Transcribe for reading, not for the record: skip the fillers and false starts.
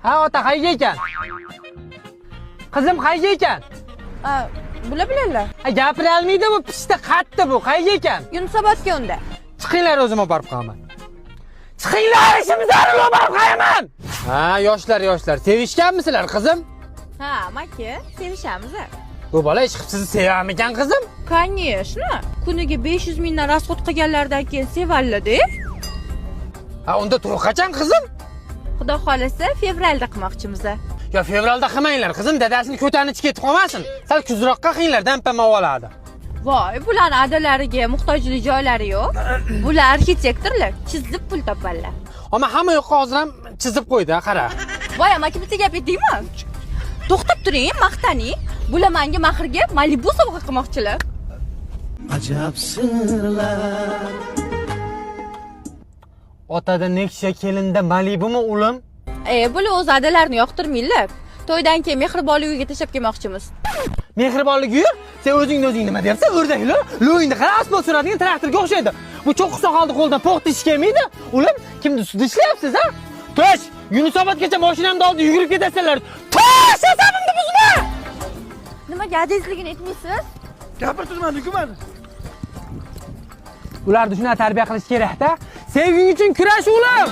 Ha, ota qayerga ekan? Qizim qayerga ekan? Bilalar. Gapira olmaydi bu pishda qatdi bu. Qayerga ekan? Yunusobodga unda. Chiqinglar, o'zim olib borib qo'yaman. Chiqinglar, ishimiz zarur olib borib qo'yaman. Ha, yoshlar, sevishganmisizlar qizim? Ha, maka, sevishamiz. Bu bola ish qilib sizni sevamikan qizim? Конечно. Kuniga 500 mingdan rasxod qilganlardan keyin sevalladi. Ha, unda to'y qachon qizim? Xudo xolasa fevralda qilmoqchimiz. Yo, fevralda qilmanglar qizim, dadasini ko'tarib ketib qolmasin. Sal kuzroqqa qilinglar, dampama oladi. Voy, bularning adalariga muhtojlik joylari yo'q. Bular arxitektorlar, chizib pul topadilar. Ammo hamma yoqqa hozir ham chizib qo'ydi, qara. Voy, amaki bitta gap aytdingmi? To'xtab turing, maqtaning. Bular menga mahrga Malibu sovg'a qilmoqchilar. Ajab sirlar. Otada Nexia kelinda Malibumi ulim? Bular o'z adalarini yoqtirmaylar. To'ydan keyin mehribonlik uyiga tashlab kelmoqchimiz. Mehribonlik uyi? Sen o'zing nima deyapsan? O'rdaklar, lo'yinda qara asfalt suradigan traktorga o'xshaydi. Bu cho'qqi soqolni qo'ldan po'qtish kelmaydi. Ulim, kimni ustida ishlayapsiz, ha? Tosh, Yunusobodgacha mashinamni oldi yugurib ketasanlar. Tosh, asabimni buzma! Nimaga adezligini aytmaysiz? Gapirtirman. Ularni shunday tarbiya qilish kerak-da. Sevging uchun kurash, ulim!